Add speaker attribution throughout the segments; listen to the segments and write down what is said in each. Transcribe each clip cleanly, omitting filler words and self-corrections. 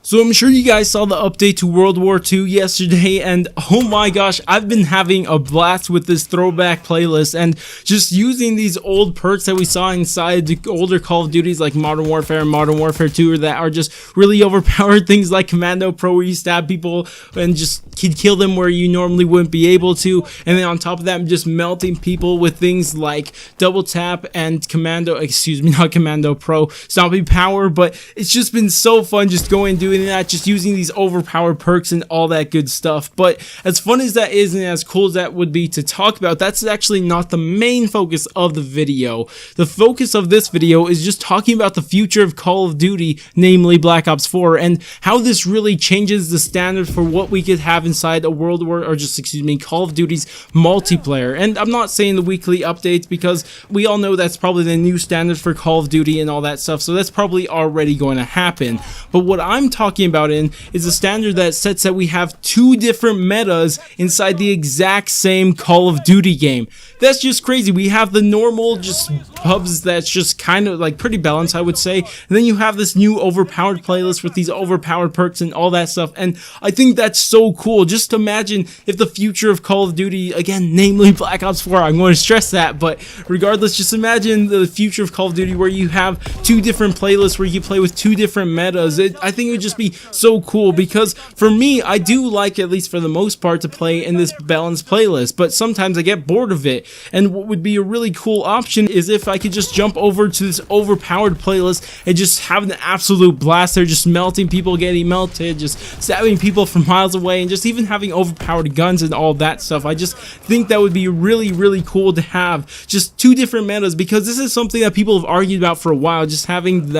Speaker 1: So I'm sure you guys saw the update to World War II yesterday, and oh my gosh, I've been having a blast with this throwback playlist and just using these old perks that we saw inside the older Call of Duties like Modern Warfare and Modern Warfare 2 that are just really overpowered. Things like Commando Pro where you stab people and just kill them where you normally wouldn't be able to, and then on top of that I'm just melting people with things like Double Tap and not Commando Pro, Stomping Power. But it's just been so fun just going and doing that, just using these overpowered perks and all that good stuff. But as fun as that is and as cool as that would be to talk about, that's actually not the main focus of the video. The focus of this video is just talking about the future of Call of Duty, namely Black Ops 4, and how this really changes the standard for what we could have inside a Call of Duty's multiplayer. And I'm not saying the weekly updates, because we all know that's probably the new standard for Call of Duty and all that stuff, so that's probably already going to happen. But what I'm talking about is a standard that sets that we have two different metas inside the exact same Call of Duty game. That's just crazy. We have the normal just pubs that's just kind of like pretty balanced, I would say, and then you have this new overpowered playlist with these overpowered perks and all that stuff, and I think that's so cool. Just imagine if the future of Call of Duty, again, namely Black Ops 4, I'm going to stress that, but regardless, just imagine the future of Call of Duty where you have two different playlists where you play with two different metas. I think it would just be so cool, because for me, I do like, at least for the most part, to play in this balanced playlist, but sometimes I get bored of it. And what would be a really cool option is if I could just jump over to this overpowered playlist and just have an absolute blast there, just melting people, getting melted, just stabbing people from miles away, and just even having overpowered guns and all that stuff. I just think that would be really cool to have just two different metas, because this is something that people have argued about for a while, just having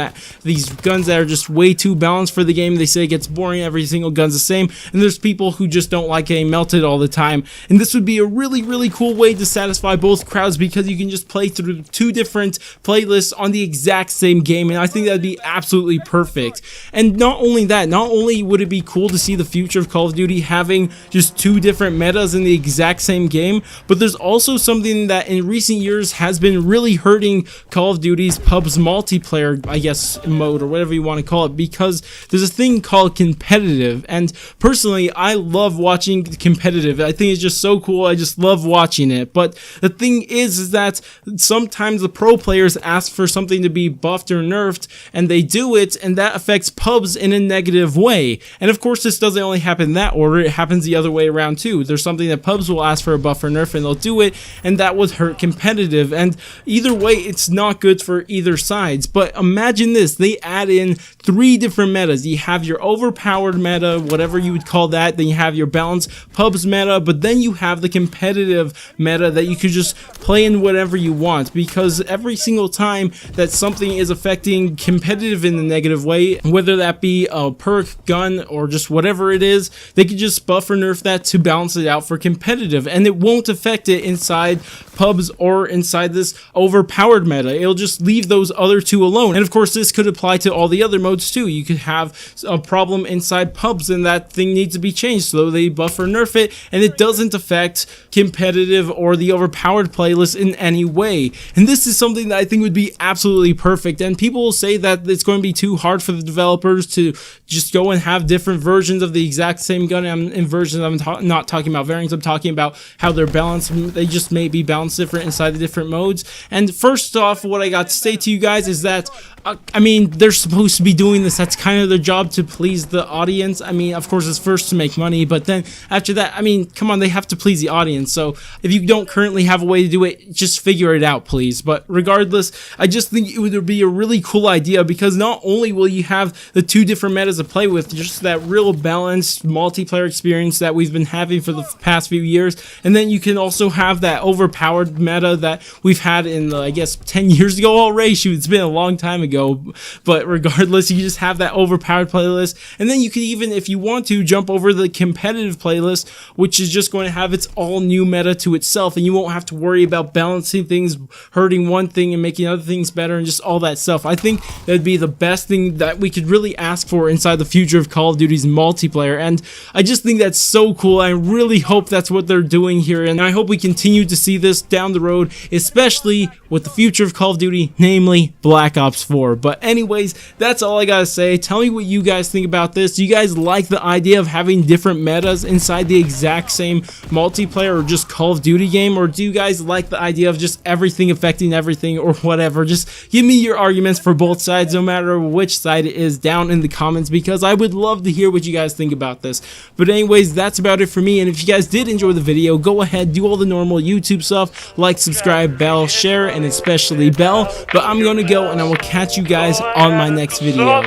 Speaker 1: these guns that are just way too balanced for the game. They say it gets boring, every single gun's the same, and there's people who just don't like getting melted all the time. And this would be a really cool way to satisfy both crowds, because you can just play through two different playlists on the exact same game, and I think that'd be absolutely perfect. And not only that, not only would it be cool to see the future of Call of Duty having just two different metas in the exact same game, but there's also something that in recent years has been really hurting Call of Duty's pubs multiplayer, I guess, mode, or whatever you want to call it, because there's a thing called competitive, and personally I love watching competitive. I think it's just so cool. I just love watching it. But the thing is that sometimes the pro players ask for something to be buffed or nerfed, and they do it, and that affects pubs in a negative way. And of course, this doesn't only happen in that order, it happens the other way around too. There's something that pubs will ask for a buff or nerf, and they'll do it, and that would hurt competitive. And either way, it's not good for either sides. But imagine this, they add in three different metas. You have your overpowered meta, whatever you would call that, then you have your balanced pubs meta, but then you have the competitive meta that you could just play in whatever you want, because every single time that something is affecting competitive in a negative way, whether that be a perk, gun, or just whatever it is, they could just buff or nerf that to balance it out for competitive, and it won't affect it inside pubs or inside this overpowered meta. It'll just leave those other two alone. And of course, this could apply to all the other modes too. You could have a problem inside pubs and that thing needs to be changed, so they buff or nerf it, and it doesn't affect competitive or the overpowered playlist in any way. And this is something that I think would be absolutely perfect. And people will say that it's going to be too hard for the developers to just go and have different versions of the exact same gun. In versions, I'm not talking about variants, I'm talking about how they're balanced. They just may be balanced different inside the different modes. And first off, what I got to say to you guys is that I mean, they're supposed to be doing this. That's kind of their job, to please the audience. I mean, of course, it's first to make money, but then after that, I mean, come on, they have to please the audience. So if you don't currently have a way to do it, just figure it out, please. But regardless, I just think it would be a really cool idea, because not only will you have the two different metas to play with, just that real balanced multiplayer experience that we've been having for the past few years, and then you can also have that overpowered meta that we've had in, I guess, 10 years ago already. Shoot, it's been a long time ago. But regardless, you just have that overpowered playlist, and then you can even, if you want to, jump over the competitive playlist, which is just going to have its all new meta to itself, and you won't have to worry about balancing things, hurting one thing and making other things better, and just all that stuff. I think that'd be the best thing that we could really ask for inside the future of Call of Duty's multiplayer, and I just think that's so cool. I really hope that's what they're doing here, and I hope we continue to see this down the road, especially with the future of Call of Duty, namely Black Ops 4. But anyways, that's all I gotta say. Tell me what you you guys think about this. Do you guys like the idea of having different metas inside the exact same multiplayer or just Call of Duty game, or do you guys like the idea of just everything affecting everything or whatever? Just give me your arguments for both sides, no matter which side it is, down in the comments, because I would love to hear what you guys think about this. But anyways, that's about it for me, and if you guys did enjoy the video, go ahead, do all the normal YouTube stuff, like, subscribe, bell, share, and especially bell. But I'm gonna go, and I will catch you guys on my next video.